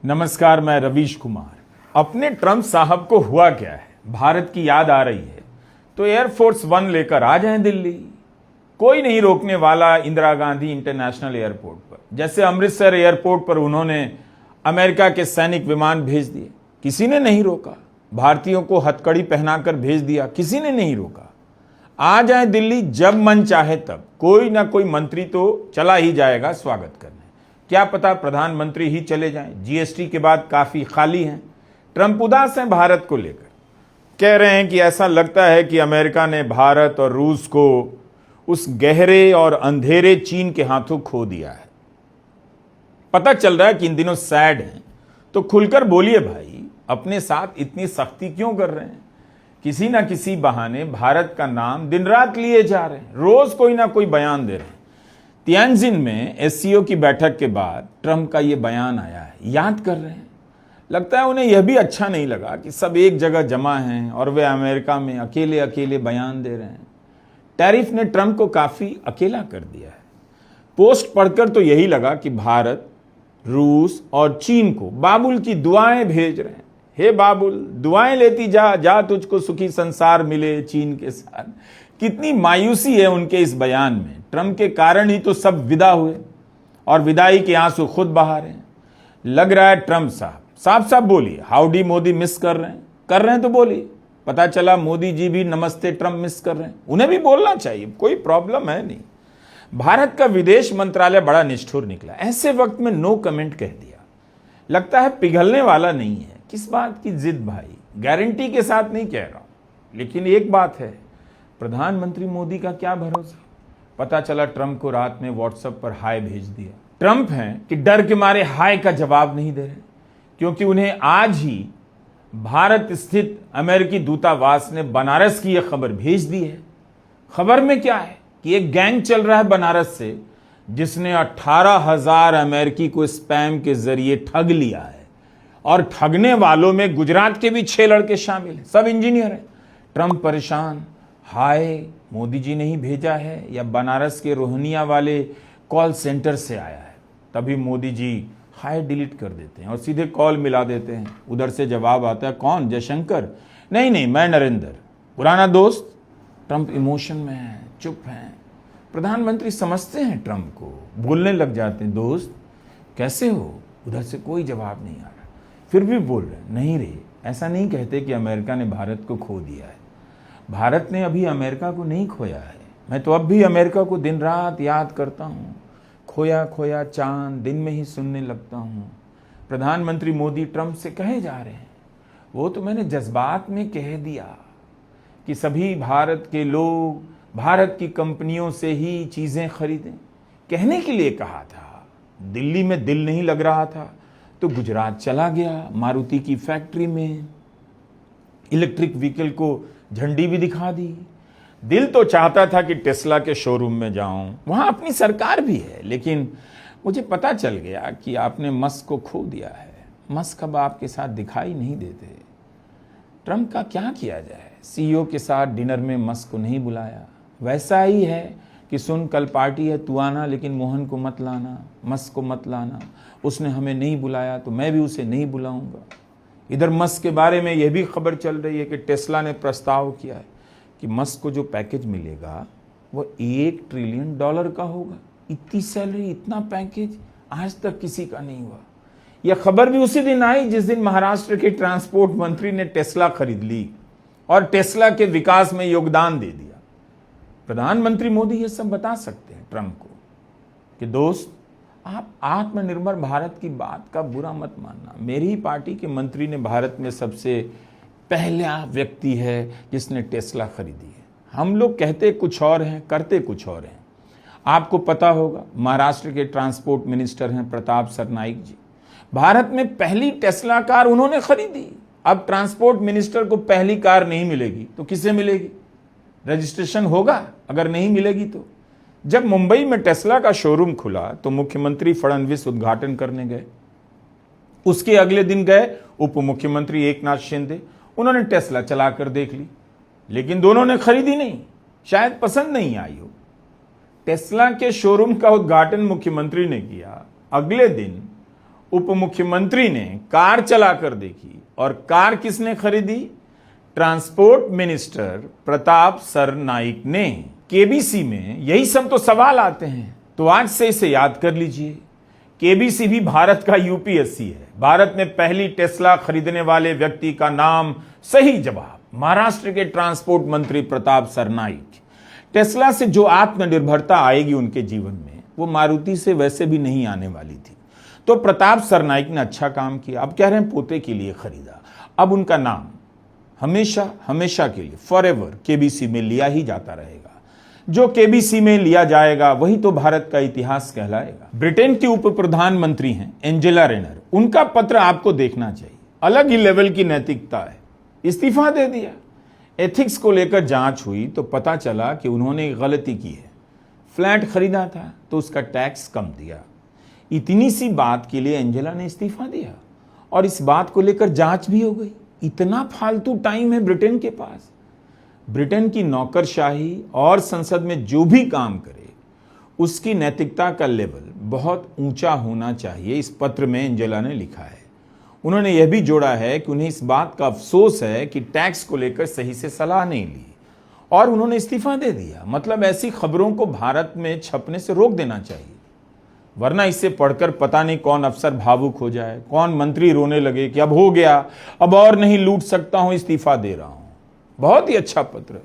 नमस्कार, मैं रवीश कुमार। अपने ट्रंप साहब को हुआ क्या है, भारत की याद आ रही है तो एयरफोर्स वन लेकर आ जाएं दिल्ली। कोई नहीं रोकने वाला इंदिरा गांधी इंटरनेशनल एयरपोर्ट पर। जैसे अमृतसर एयरपोर्ट पर उन्होंने अमेरिका के सैनिक विमान भेज दिए, किसी ने नहीं रोका। भारतीयों को हथकड़ी पहनाकर भेज दिया, किसी ने नहीं रोका। आ जाए दिल्ली जब मन चाहे तब, कोई ना कोई मंत्री तो चला ही जाएगा स्वागत करने। क्या पता प्रधानमंत्री ही चले जाएं। जीएसटी के बाद काफी खाली हैं। ट्रंप उदास हैं भारत को लेकर, कह रहे हैं कि ऐसा लगता है कि अमेरिका ने भारत और रूस को उस गहरे और अंधेरे चीन के हाथों खो दिया है। पता चल रहा है कि इन दिनों सैड हैं, तो खुलकर बोलिए भाई, अपने साथ इतनी सख्ती क्यों कर रहे हैं? किसी ना किसी बहाने भारत का नाम दिन रात लिए जा रहे हैं, रोज कोई ना कोई बयान दे रहे हैं। तियानजिन में एससीओ की बैठक के बाद ट्रंप का ये बयान आया है, याद कर रहे हैं। लगता है उन्हें यह भी अच्छा नहीं लगा कि सब एक जगह जमा हैं और वे अमेरिका में अकेले अकेले बयान दे रहे हैं। टैरिफ ने ट्रंप को काफी अकेला कर दिया है। पोस्ट पढ़कर तो यही लगा कि भारत, रूस और चीन को बाबुल की दुआएं भेज रहे हैं। हे बाबुल, दुआएं लेती जा, जा तुझको सुखी संसार मिले चीन के साथ। कितनी मायूसी है उनके इस बयान में। ट्रंप के कारण ही तो सब विदा हुए और विदाई के आंसू खुद बहा रहे हैं। लग रहा है ट्रंप साहब साफ साफ बोलिए, हाउडी मोदी मिस कर रहे हैं तो बोलिए। पता चला मोदी जी भी नमस्ते ट्रंप मिस कर रहे हैं, उन्हें भी बोलना चाहिए, कोई प्रॉब्लम है नहीं। भारत का विदेश मंत्रालय बड़ा निष्ठुर निकला, ऐसे वक्त में नो कमेंट कह दिया। लगता है पिघलने वाला नहीं है। किस बात की जिद भाई, गारंटी के साथ नहीं कह रहा हूं, लेकिन एक बात है, प्रधानमंत्री मोदी का क्या भरोसा। पता चला ट्रंप को रात में व्हाट्सएप पर हाय भेज दिया। ट्रंप हैं कि डर के मारे हाय का जवाब नहीं दे रहे, क्योंकि उन्हें आज ही भारत स्थित अमेरिकी दूतावास ने बनारस की यह खबर भेज दी है। खबर में क्या है कि एक गैंग चल रहा है बनारस से, जिसने 18,000 अमेरिकी को स्पैम के जरिए ठग लिया है। और ठगने वालों में गुजरात के भी 6 लड़के शामिल हैं, सब इंजीनियर हैं। ट्रंप परेशान, हाय मोदी जी ने ही भेजा है या बनारस के रोहनिया वाले कॉल सेंटर से आया है। तभी मोदी जी हाय डिलीट कर देते हैं और सीधे कॉल मिला देते हैं। उधर से जवाब आता है, कौन, जयशंकर? नहीं, मैं नरेंद्र, पुराना दोस्त। ट्रंप इमोशन में है, चुप हैं। प्रधानमंत्री समझते हैं ट्रंप को, बोलने लग जाते हैं, दोस्त कैसे हो? उधर से कोई जवाब नहीं आ रहा, फिर भी बोल रहे, नहीं रे, ऐसा नहीं कहते कि अमेरिका ने भारत को खो दिया है। भारत ने अभी अमेरिका को नहीं खोया है। मैं तो अब भी अमेरिका को दिन रात याद करता हूँ। खोया खोया चांद दिन में ही सुनने लगता हूँ। प्रधानमंत्री मोदी ट्रंप से कहे जा रहे हैं, वो तो मैंने जज्बात में कह दिया कि सभी भारत के लोग भारत की कंपनियों से ही चीजें खरीदें। कहने के लिए कहा था। दिल्ली में दिल नहीं लग रहा था तो गुजरात चला गया, मारुति की फैक्ट्री में इलेक्ट्रिक व्हीकल को झंडी भी दिखा दी। दिल तो चाहता था कि टेस्ला के शोरूम में जाऊं, वहां अपनी सरकार भी है, लेकिन मुझे पता चल गया कि आपने मस्क को खो दिया है। मस्क अब आपके साथ दिखाई नहीं देते। ट्रंप का क्या किया जाए, सीईओ के साथ डिनर में मस्क को नहीं बुलाया। वैसा ही है कि सुन कल पार्टी है तू आना, लेकिन मोहन को मत लाना, मस्क को मत लाना। उसने हमें नहीं बुलाया तो मैं भी उसे नहीं बुलाऊंगा। इधर मस्क के बारे में यह भी खबर चल रही है कि टेस्ला ने प्रस्ताव किया है कि मस्क को जो पैकेज मिलेगा वो $1 ट्रिलियन का होगा। इतनी सैलरी, इतना पैकेज आज तक किसी का नहीं हुआ। यह खबर भी उसी दिन आई जिस दिन महाराष्ट्र के ट्रांसपोर्ट मंत्री ने टेस्ला खरीद ली और टेस्ला के विकास में योगदान दे दिया। प्रधानमंत्री मोदी ये सब बता सकते हैं ट्रंप को कि दोस्त, आप आत्मनिर्भर भारत की बात का बुरा मत मानना। मेरी ही पार्टी के मंत्री ने भारत में सबसे पहला व्यक्ति है जिसने टेस्ला खरीदी है। हम लोग कहते कुछ और हैं, करते कुछ और हैं। आपको पता होगा, महाराष्ट्र के ट्रांसपोर्ट मिनिस्टर हैं प्रताप सरनाइक जी। भारत में पहली टेस्ला कार उन्होंने खरीदी। अब ट्रांसपोर्ट मिनिस्टर को पहली कार नहीं मिलेगी तो किसे मिलेगी? रजिस्ट्रेशन होगा, अगर नहीं मिलेगी तो। जब मुंबई में टेस्ला का शोरूम खुला तो मुख्यमंत्री फडणवीस उद्घाटन करने गए। उसके अगले दिन गए उप मुख्यमंत्री एकनाथ शिंदे, उन्होंने टेस्ला चलाकर देख ली, लेकिन दोनों ने खरीदी नहीं, शायद पसंद नहीं आई हो। टेस्ला के शोरूम का उद्घाटन मुख्यमंत्री ने किया, अगले दिन उप मुख्यमंत्री ने कार चलाकर देखी, और कार किसने खरीदी? ट्रांसपोर्ट मिनिस्टर प्रताप सरनाइक ने। केबीसी में यही सब तो सवाल आते हैं, तो आज से इसे याद कर लीजिए। केबीसी भी भारत का यूपीएससी है। भारत में पहली टेस्ला खरीदने वाले व्यक्ति का नाम, सही जवाब, महाराष्ट्र के ट्रांसपोर्ट मंत्री प्रताप सरनाइक। टेस्ला से जो आत्मनिर्भरता आएगी उनके जीवन में, वो मारुति से वैसे भी नहीं आने वाली थी। तो प्रताप सरनाइक ने अच्छा काम किया। अब कह रहे हैं पोते के लिए खरीदा। अब उनका नाम हमेशा हमेशा के लिए फॉरएवर केबीसी में लिया ही जाता रहेगा। जो केबीसी में लिया जाएगा वही तो भारत का इतिहास कहलाएगा। ब्रिटेन की उप प्रधानमंत्री हैं एंजेला रेनर। उनका पत्र आपको देखना चाहिए। अलग ही लेवल की नैतिकता है। इस्तीफा दे दिया। एथिक्स को लेकर जांच हुई तो पता चला कि उन्होंने गलती की है। फ्लैट खरीदा था तो उसका टैक्स कम दिया। इतनी सी बात के लिए एंजेला ने इस्तीफा दिया, और इस बात को लेकर जांच भी हो गई। इतना फालतू टाइम है ब्रिटेन के पास। ब्रिटेन की नौकरशाही और संसद में जो भी काम करे उसकी नैतिकता का लेवल बहुत ऊंचा होना चाहिए, इस पत्र में एंजेला ने लिखा है। उन्होंने यह भी जोड़ा है कि उन्हें इस बात का अफसोस है कि टैक्स को लेकर सही से सलाह नहीं ली, और उन्होंने इस्तीफा दे दिया। मतलब ऐसी खबरों को भारत में छपने से रोक देना चाहिए, वरना इसे पढ़कर पता नहीं कौन अफसर भावुक हो जाए, कौन मंत्री रोने लगे कि अब हो गया, अब और नहीं लूट सकता हूं, इस्तीफा दे रहा हूं। बहुत ही अच्छा पत्र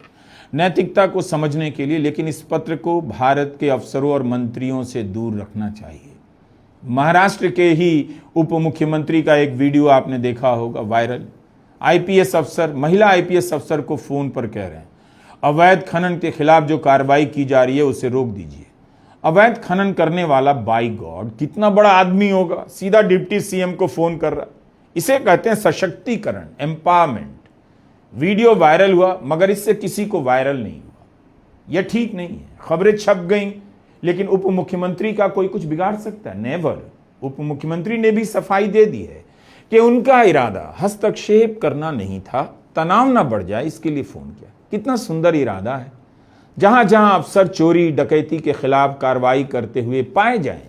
नैतिकता को समझने के लिए, लेकिन इस पत्र को भारत के अफसरों और मंत्रियों से दूर रखना चाहिए। महाराष्ट्र के ही उप मुख्यमंत्री का एक वीडियो आपने देखा होगा वायरल। आईपीएस अफसर, महिला आईपीएस अफसर को फोन पर कह रहे हैं अवैध खनन के खिलाफ जो कार्रवाई की जा रही है उसे रोक दीजिए। अवैध खनन करने वाला, बाई गॉड, कितना बड़ा आदमी होगा, सीधा डिप्टी सीएम को फोन कर रहा। इसे कहते हैं सशक्तिकरण, एम्पावरमेंट। वीडियो वायरल हुआ, मगर इससे किसी को वायरल नहीं हुआ। यह ठीक नहीं है। खबरें छप गईं, लेकिन उप मुख्यमंत्री का कोई कुछ बिगाड़ सकता है? नेवर। उप मुख्यमंत्री ने भी सफाई दे दी है कि उनका इरादा हस्तक्षेप करना नहीं था, तनाव ना बढ़ जाए इसके लिए फोन किया। कितना सुंदर इरादा है। जहां जहां अफसर चोरी डकैती के खिलाफ कार्रवाई करते हुए पाए जाएं,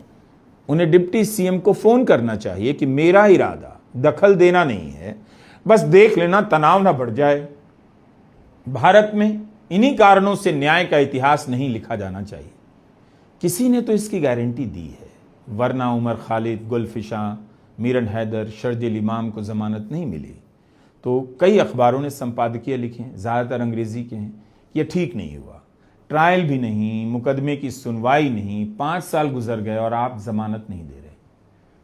उन्हें डिप्टी सीएम को फोन करना चाहिए कि मेरा इरादा दखल देना नहीं है, बस देख लेना, तनाव ना बढ़ जाए। भारत में इन्हीं कारणों से न्याय का इतिहास नहीं लिखा जाना चाहिए। किसी ने तो इसकी गारंटी दी है, वरना उमर खालिद, गुलफिशां, मीरन हैदर, शर्जील इमाम को जमानत नहीं मिली। तो कई अखबारों ने संपादकीय लिखे, ज़्यादातर अंग्रेजी के हैं, यह ठीक नहीं हुआ। ट्रायल भी नहीं, मुकदमे की सुनवाई नहीं, 5 साल गुजर गए और आप जमानत नहीं दे रहे।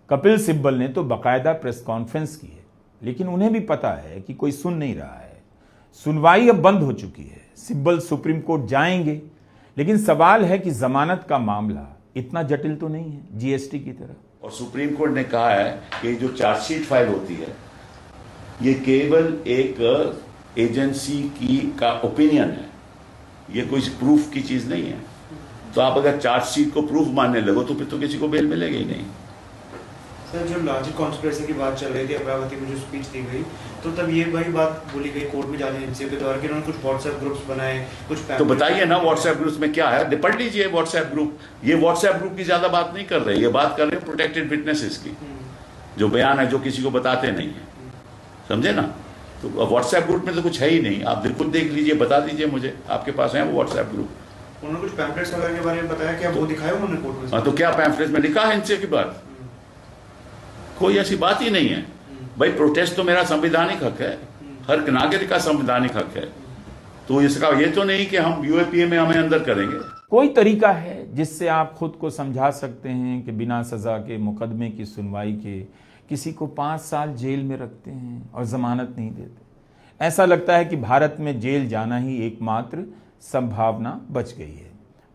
कपिल सिब्बल ने तो बाकायदा प्रेस कॉन्फ्रेंस की है, लेकिन उन्हें भी पता है कि कोई सुन नहीं रहा है। सुनवाई अब बंद हो चुकी है। सिब्बल सुप्रीम कोर्ट जाएंगे, लेकिन सवाल है कि जमानत का मामला इतना जटिल तो नहीं है जीएसटी की तरह। और सुप्रीम कोर्ट ने कहा है कि जो चार्जशीट फाइल होती है ये केवल एक एजेंसी की का ओपिनियन है, ये कोई प्रूफ की चीज नहीं है। तो आप अगर चार्जशीट को प्रूफ मानने लगो तो फिर तो किसी को बेल मिलेगी ही नहीं। सर, जो लॉजिक कॉन्स्पिरेसी की बात चल रही थी, अमरावती में जो स्पीच दी गई, तो तब ये वही बात बोली गई कोर्ट में जाने एजेंसी के द्वारा कि उन्होंने कुछ व्हाट्सएप ग्रुप्स बनाए, कुछ तो बताइए ना व्हाट्सएप ग्रुप्स में क्या है, पढ़ लीजिए व्हाट्सएप ग्रुप। ये व्हाट्सएप ग्रुप की ज्यादा बात नहीं कर रहे, ये बात कर रहे हैं प्रोटेक्टेड विटनेसेस की, जो बयान है जो किसी को बताते नहीं है, समझे ना। तो व्हाट्सएप ग्रुप में तो कुछ है ही नहीं। आप बिल्कुल देख लीजिए, बता दीजिए मुझे, आपके पास है वो व्हाट्सएप ग्रुप। उन्होंने कुछ पैम्पलेट्स वगैरह के बारे में बताया कि वो दिखाया उन्होंने कोर्ट में। हाँ, तो क्या पैम्पलेट्स में लिखा है इनसे की बात? कोई ऐसी बात ही नहीं है भाई। प्रोटेस्ट तो मेरा संवैधानिक हक है, हर नागरिक का संवैधानिक हक है। तो इसका ये तो नहीं कि हम यूएपीए में हमें अंदर करेंगे। कोई तरीका है जिससे आप खुद को समझा सकते हैं कि बिना सजा के मुकदमे की सुनवाई के किसी को 5 साल जेल में रखते हैं और जमानत नहीं देते। ऐसा लगता है कि भारत में जेल जाना ही एकमात्र संभावना बच गई है।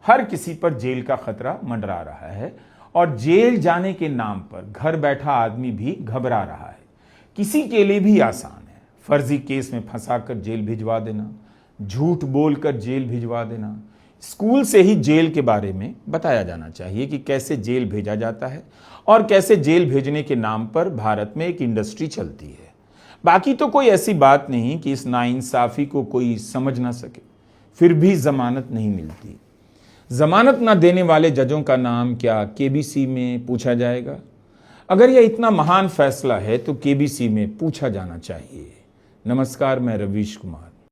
हर किसी पर जेल का खतरा मंडरा रहा है, और जेल जाने के नाम पर घर बैठा आदमी भी घबरा रहा है। किसी के लिए भी आसान है फर्जी केस में फंसाकर जेल भिजवा देना, झूठ बोलकर जेल भिजवा देना। स्कूल से ही जेल के बारे में बताया जाना चाहिए कि कैसे जेल भेजा जाता है और कैसे जेल भेजने के नाम पर भारत में एक इंडस्ट्री चलती है। बाकी तो कोई ऐसी बात नहीं कि इस नाइंसाफी को कोई समझ ना सके। फिर भी जमानत नहीं मिलती। जमानत ना देने वाले जजों का नाम क्या केबीसी में पूछा जाएगा? अगर यह इतना महान फैसला है तो केबीसी में पूछा जाना चाहिए। नमस्कार, मैं रवीश कुमार।